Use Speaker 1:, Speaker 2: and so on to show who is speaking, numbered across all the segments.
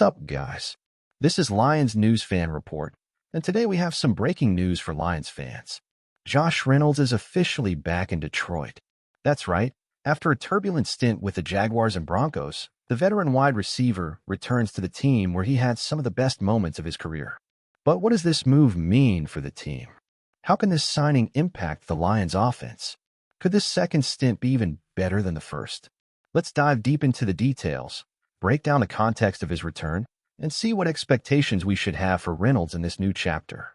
Speaker 1: up, guys? This is Lions News Fan Report, and today we have some breaking news for Lions fans. Josh Reynolds is officially back in Detroit. That's right, after a turbulent stint with the Jaguars and Broncos, the veteran wide receiver returns to the team where he had some of the best moments of his career. But what does this move mean for the team? How can this signing impact the Lions' offense? Could this second stint be even better than the first? Let's dive deep into the details, break down the context of his return, and see what expectations we should have for Reynolds in this new chapter.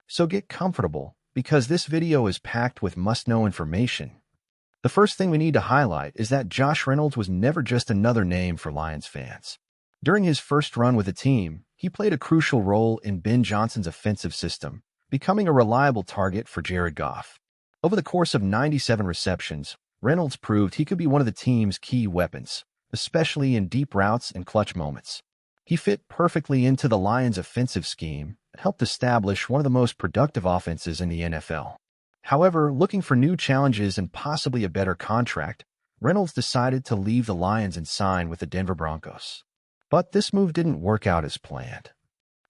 Speaker 1: So get comfortable, because this video is packed with must-know information. The first thing we need to highlight is that Josh Reynolds was never just another name for Lions fans. During his first run with the team, he played a crucial role in Ben Johnson's offensive system, becoming a reliable target for Jared Goff. Over the course of 97 receptions, Reynolds proved he could be one of the team's key weapons, especially in deep routes and clutch moments. He fit perfectly into the Lions' offensive scheme and helped establish one of the most productive offenses in the NFL. However, looking for new challenges and possibly a better contract, Reynolds decided to leave the Lions and sign with the Denver Broncos. But this move didn't work out as planned.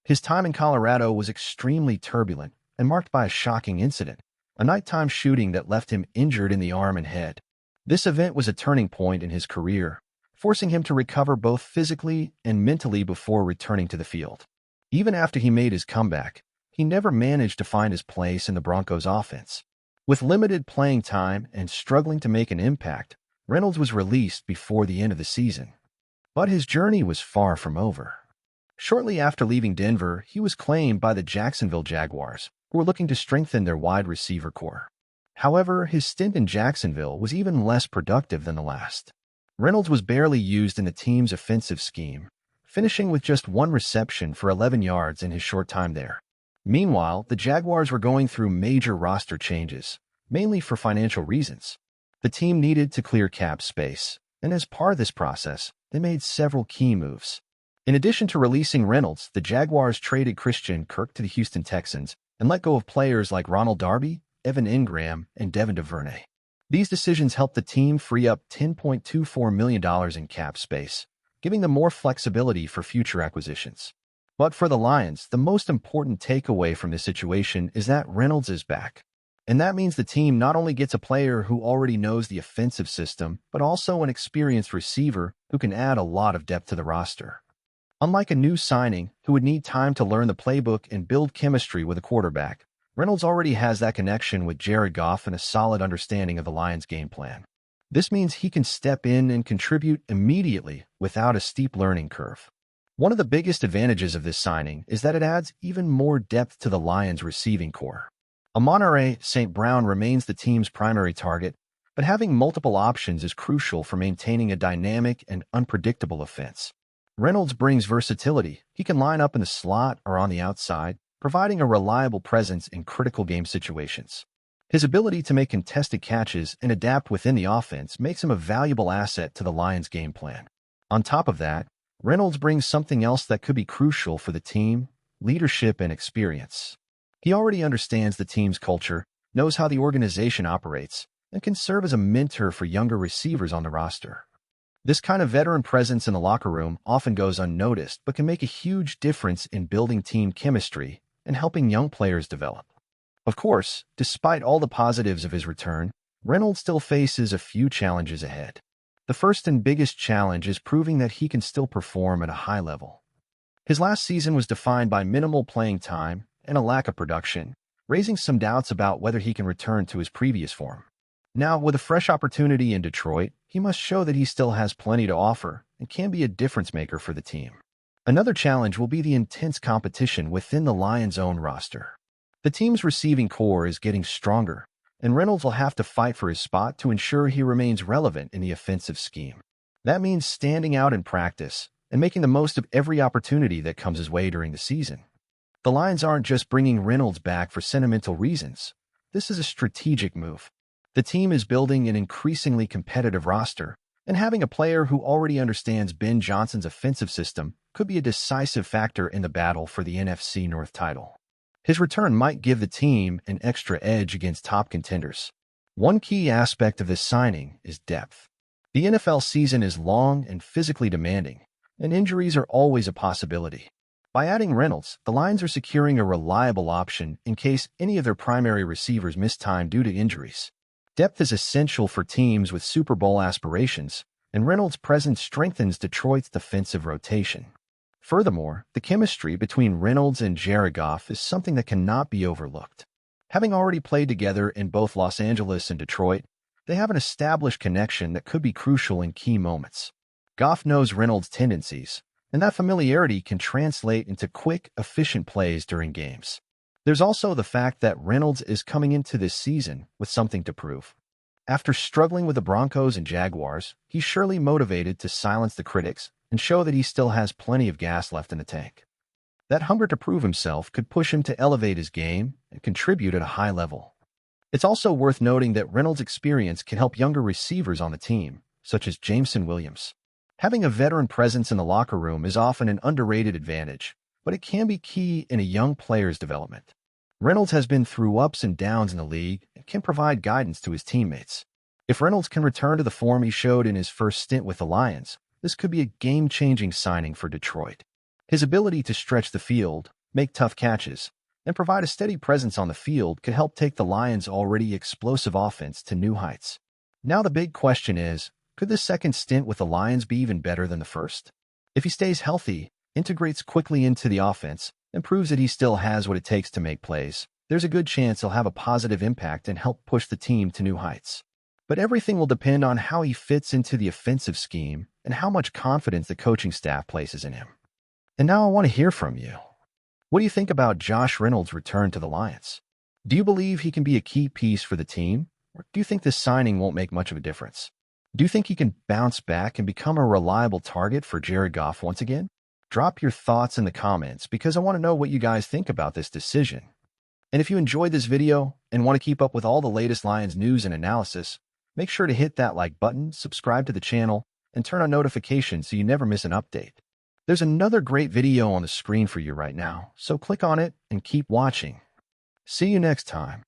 Speaker 1: His time in Colorado was extremely turbulent and marked by a shocking incident, a nighttime shooting that left him injured in the arm and head. This event was a turning point in his career, forcing him to recover both physically and mentally before returning to the field. Even after he made his comeback, he never managed to find his place in the Broncos' offense. With limited playing time and struggling to make an impact, Reynolds was released before the end of the season. But his journey was far from over. Shortly after leaving Denver, he was claimed by the Jacksonville Jaguars, who were looking to strengthen their wide receiver core. However, his stint in Jacksonville was even less productive than the last. Reynolds was barely used in the team's offensive scheme, finishing with just one reception for 11 yards in his short time there. Meanwhile, the Jaguars were going through major roster changes, mainly for financial reasons. The team needed to clear cap space, and as part of this process, they made several key moves. In addition to releasing Reynolds, the Jaguars traded Christian Kirk to the Houston Texans and let go of players like Ronald Darby, Evan Ingram, and Devin DuVernay. These decisions helped the team free up $10.24 million in cap space, giving them more flexibility for future acquisitions. But for the Lions, the most important takeaway from this situation is that Reynolds is back. And that means the team not only gets a player who already knows the offensive system, but also an experienced receiver who can add a lot of depth to the roster. Unlike a new signing who would need time to learn the playbook and build chemistry with a quarterback, Reynolds already has that connection with Jared Goff and a solid understanding of the Lions' game plan. This means he can step in and contribute immediately without a steep learning curve. One of the biggest advantages of this signing is that it adds even more depth to the Lions' receiving core. Amon-Ra St. Brown remains the team's primary target, but having multiple options is crucial for maintaining a dynamic and unpredictable offense. Reynolds brings versatility. He can line up in the slot or on the outside, providing a reliable presence in critical game situations. His ability to make contested catches and adapt within the offense makes him a valuable asset to the Lions' game plan. On top of that, Reynolds brings something else that could be crucial for the team: leadership and experience. He already understands the team's culture, knows how the organization operates, and can serve as a mentor for younger receivers on the roster. This kind of veteran presence in the locker room often goes unnoticed, but can make a huge difference in building team chemistry and helping young players develop. Of course, despite all the positives of his return, Reynolds still faces a few challenges ahead. The first and biggest challenge is proving that he can still perform at a high level. His last season was defined by minimal playing time and a lack of production, raising some doubts about whether he can return to his previous form. Now, with a fresh opportunity in Detroit, he must show that he still has plenty to offer and can be a difference maker for the team. Another challenge will be the intense competition within the Lions' own roster. The team's receiving core is getting stronger, and Reynolds will have to fight for his spot to ensure he remains relevant in the offensive scheme. That means standing out in practice and making the most of every opportunity that comes his way during the season. The Lions aren't just bringing Reynolds back for sentimental reasons. This is a strategic move. The team is building an increasingly competitive roster, and having a player who already understands Ben Johnson's offensive system could be a decisive factor in the battle for the NFC North title. His return might give the team an extra edge against top contenders. One key aspect of this signing is depth. The NFL season is long and physically demanding, and injuries are always a possibility. By adding Reynolds, the Lions are securing a reliable option in case any of their primary receivers miss time due to injuries. Depth is essential for teams with Super Bowl aspirations, and Reynolds' presence strengthens Detroit's defensive rotation. Furthermore, the chemistry between Reynolds and Jared Goff is something that cannot be overlooked. Having already played together in both Los Angeles and Detroit, they have an established connection that could be crucial in key moments. Goff knows Reynolds' tendencies, and that familiarity can translate into quick, efficient plays during games. There's also the fact that Reynolds is coming into this season with something to prove. After struggling with the Broncos and Jaguars, he's surely motivated to silence the critics and show that he still has plenty of gas left in the tank. That hunger to prove himself could push him to elevate his game and contribute at a high level. It's also worth noting that Reynolds' experience can help younger receivers on the team, such as Jameson Williams. Having a veteran presence in the locker room is often an underrated advantage, but it can be key in a young player's development. Reynolds has been through ups and downs in the league and can provide guidance to his teammates. If Reynolds can return to the form he showed in his first stint with the Lions, this could be a game-changing signing for Detroit. His ability to stretch the field, make tough catches, and provide a steady presence on the field could help take the Lions' already explosive offense to new heights. Now the big question is, could this second stint with the Lions be even better than the first? If he stays healthy, integrates quickly into the offense, and proves that he still has what it takes to make plays, there's a good chance he'll have a positive impact and help push the team to new heights. But everything will depend on how he fits into the offensive scheme and how much confidence the coaching staff places in him. And now I want to hear from you. What do you think about Josh Reynolds' return to the Lions? Do you believe he can be a key piece for the team, or do you think this signing won't make much of a difference? Do you think he can bounce back and become a reliable target for Jared Goff once again? Drop your thoughts in the comments because I want to know what you guys think about this decision. And if you enjoyed this video and want to keep up with all the latest Lions news and analysis, make sure to hit that like button, subscribe to the channel, and turn on notifications so you never miss an update. There's another great video on the screen for you right now, so click on it and keep watching. See you next time.